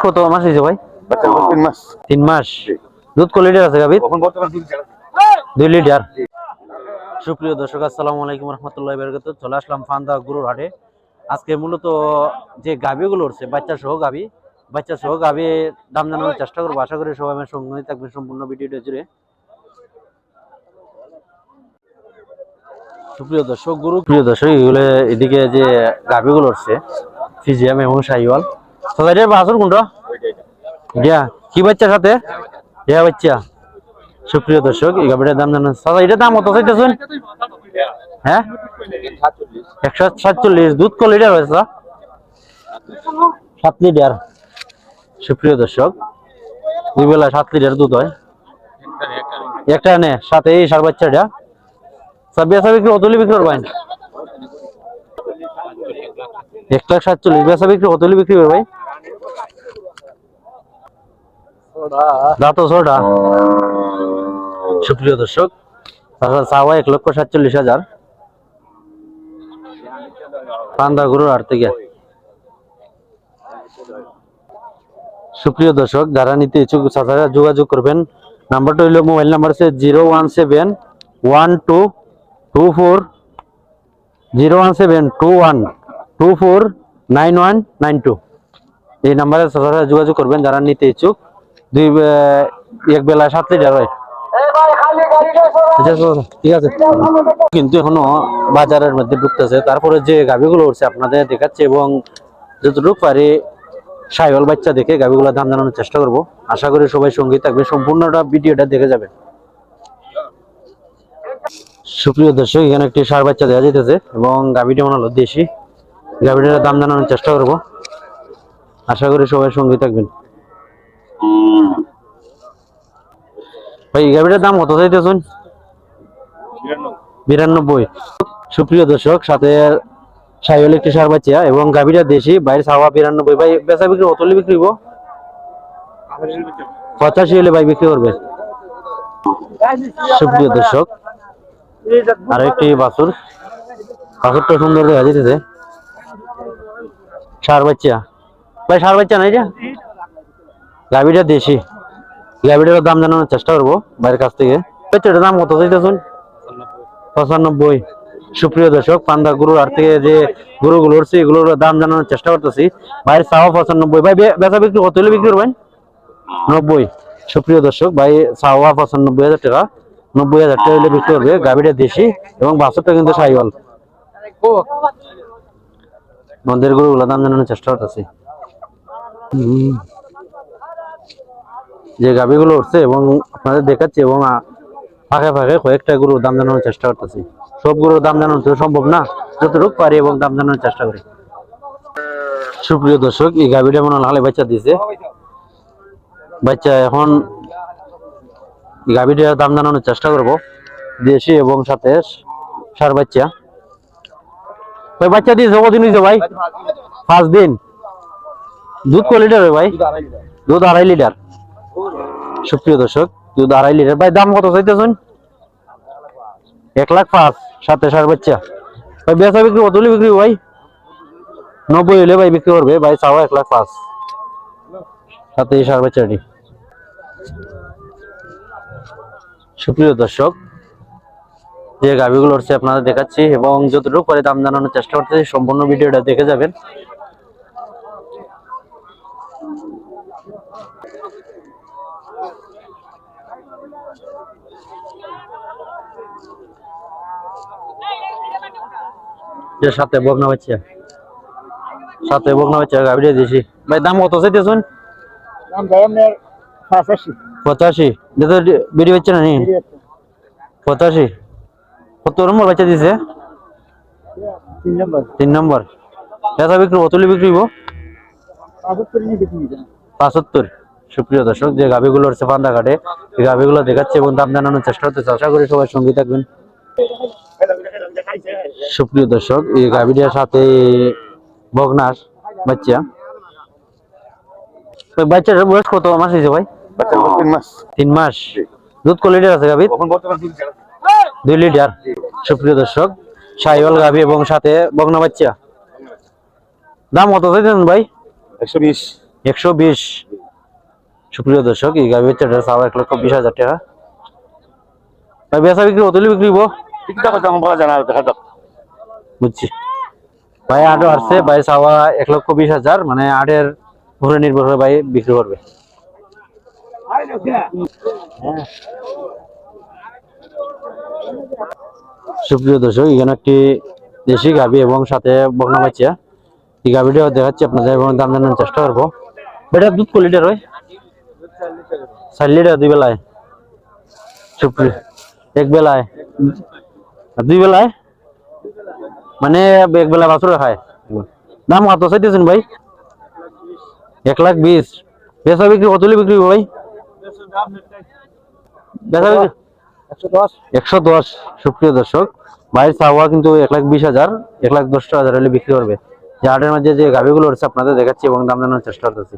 কত মাস হয়েছে ভাই? বাচ্চা 3 মাস। 3 মাস। দুধ কত লিটার আছে গাভীর? এখন বর্তমান 2 লিটার। 2 লিটার। সুপ্রিয় দর্শক আসসালামু আলাইকুম রহমতুল্লাহি বারাকাতুহু। চলে আসলাম ফান্দা গরুর হাটে। আজকে মূলত যে গাভীগুলো উঠছে বাচ্চা সহ গাভী দাম জানানোর চেষ্টা করবো। আশা করি সবাই আমার সঙ্গে থাকবেন সম্পূর্ণ ভিডিওটা জুড়ে। প্রিয় দর্শক এগুলো এদিকে যে গাভীগুলো উঠছে ফিজিয়াম এবং শাহিওয়াল। সবাই বাছুর কোনটা? ইয়া কি বাচ্চার সাথে? ইয়া বাচ্চা। সুপ্রিয় দর্শক এই গাভীটার দাম জানান। দাদা এটার দাম কত চাইতেছেন? হ্যাঁ 147। দুধ কত লিটার হয়েছে? 7 লিটার। সুপ্রিয় দর্শক দুই বেলা 7 লিটার দুধ হয়। একটা নে সাথে এই সার বাচ্চাটা বেচা বিক্রি কতলি বিক্রি করবেন? 1,47,000 বেচা বিক্রি কতলি বিক্রি করবে ভাই? দাঁত ছোটা। সুপ্রিয় দর্শক চাওয়া 1,47,000 পান্দা গরুর হাট থেকে। সুপ্রিয় দর্শক যারা নিতে ইচ্ছুক তারা যোগাযোগ করবেন। নাম্বারটা হইল মোবাইল নাম্বার আছে 01721249192 এই নাম্বারে তারা যোগাযোগ করবেন যারা নিতে ইচ্ছুক। এক বেলা 7 লিটার হয়। ঠিক আছে কিন্তু এখনো বাজারের মধ্যে ঢুকতেছে। তারপরে যে গাভীগুলো উঠছে আপনাদের দেখাচ্ছে এবং যতটুকু পারি শাহিওয়াল বাচ্চা দেখে গাভীগুলোর দাম জানানোর চেষ্টা করব। আশা করি সবাই সঙ্গী থাকবে, সম্পূর্ণটা ভিডিওটা দেখে যাবেন। সুপ্রিয় দর্শক এখানে একটি ষাঁড় বাচ্চা দেখা যাইতেছে এবং গাভীটা মনে হলো দেশি। গাভীটার দাম জানানোর চেষ্টা করব, আশা করি সবাই সঙ্গী থাকবেন। ভাই গাভীটার দাম কত চাইতেছেন? 92। সুপ্রিয় দর্শক সাথে শাহিওয়াল একটি ষাঁড় বাচ্চা এবং গাভীটা দেশি, বাইরে চাওয়া 92। ভাই বেচা বিক্রি কত বিক্রি হইব? 85 হলে ভাই বিক্রি করবে। সুপ্রিয় দর্শক আর একটি বাছুরটা সুন্দর দেখা যাইতেছে। ষাঁড় বাচ্চা ভাই, ষাঁড় বাচ্চা নাই, গাভীটা দেশি। গাভীটার দাম জানানোর চেষ্টা করবো বাইরের কাছ থেকে। বাচ্চাটার দাম কত চাইতেছেন? 95। সুপ্রিয় দর্শক পান্দা গরুর হাট থেকে যে গরুগুলো উঠছে এগুলোর দাম জানানোর চেষ্টা করতেছি। ভাই চাওয়া 95। ভাই বেচা বিক্রি কত হলে বিক্রি করবেন? 90। সুপ্রিয় দর্শক ভাই চাওয়া 95,000 টাকা, 90,000 টাকা হলে বিক্রি করবে। গাভীটা দেশি এবং বাছুরটা কিন্তু শাহিওয়াল। মন্দির গরুগুলো দাম জানানোর চেষ্টা করতেছি। যে গাভীগুলো উঠছে এবং আপনাদের দেখাচ্ছি এবং ফাঁকে ফাঁকে কয়েকটা গরুর দাম জানানোর চেষ্টা করতেছি। সব গরুর দাম জানানো সম্ভব না, যতটুকু পারি এবং দাম জানানোর চেষ্টা করি। সুপ্রিয় দর্শক এই গাভীটা মনে হলে বাচ্চা দিছে। বাচ্চা এখন গাভীটার দাম জানানোর চেষ্টা করব, দেশি এবং সাথে ষাঁড় বাচ্চা। ভাই বাচ্চা দিয়েছে কদিন হয়েছে ভাই? 5 দিন। দুধ কত লিটার ভাই? দুধ 2.5 লিটার। সুপ্রিয় দর্শক দুধ 2.5 লিটার। ভাই দাম কত চাইতেছেন? 1,05,000 সাথে ষাঁড় বাচ্চা। ভাই বেচা বিক্রি কত হলে বিক্রি ভাই? 90 হলে ভাই বিক্রি করবে। ভাই চাওয়া 1,05,000 সাথে এই ষাঁড় বাচ্চাটি। সুপ্রিয় দর্শক যে গাভীগুলো উঠছে আপনাদের দেখাচ্ছি এবং যতটুকু পরে দাম জানানোর চেষ্টা করতেছি, সম্পূর্ণ ভিডিওটা দেখে যাবেন। যে সাথে বকনা বাচ্চা গাভীটা দিয়েছি। ভাই দাম কত চাইতেছেন? দাম ভাই আপনার 85। দেখো বিড়ি বাচ্চা না নি? 85। কত নম্বর বাচ্চা দিছে? 3 নম্বর। বেচা বিক্রি কত বিক্রি হইব? 75। সুপ্রিয় দর্শক যে গাভীগুলো হচ্ছে পান্দা ঘাটে এই গাভীগুলো দেখাচ্ছে এবং দাম জানানোর চেষ্টা করতেছে। আশা করি সবাই সঙ্গী থাকবেন। সুপ্রিয় দর্শক এই গাভীটার সাথে বকনার বাচ্চা। বাচ্চাটার বয়স কত মাস হয়েছে ভাই? বাচ্চা 3 মাস। 3 মাস। দুধ কত লিটার আছে গাভীর? এখন বর্তমান 2 লিটার। 2 লিটার। সুপ্রিয় দর্শক শাহিওয়াল গাভী এবং সাথে বকনা বাচ্চা। দাম কত চাইতেছেন ভাই? 120। 120। সুপ্রিয় দর্শক, এই গাভী বাচ্চাটার চাওয়া 1,20,000 টাকা। ভাই বেচা বিক্রি কতলে বিক্রি হবো? ঠিকঠাক কথা বলা জানা দেখা যাক। বুঝছি ভাই, আটও আসছে ভাই, চাওয়া 1,20,000, মানে আটের উপরে নির্ভর করে ভাই বিক্রি করবে। সুপ্রিয় দর্শক, এখানে একটি দেশি গাভী এবং সাথে বকনা বাচ্চা। এই গাভীটা দেখাচ্ছি আপনাদের এবং দাম জানানোর চেষ্টা করবো। এটা দুধ কত লিটার হয়? 4 লিটার দুই বেলায়। সুপ্রিয়, এক বেলায়, দুই বেলায়, মানে এক বেলা বাছুর খায়। দাম কত চাইতেছেন ভাই? 1,20,000। বেচা বিক্রি কত হলে বিক্রি হবে ভাই? বেচা বিক্রি 110। সুপ্রিয় দর্শক, ভাই চাওয়া কিন্তু 1,20,000, 1,10,000 হলে বিক্রি করবে। যে হাটের মাঝে যে গাভীগুলো রয়েছে আপনাদের দেখাচ্ছি এবং দাম জানানোর চেষ্টা করতেছি।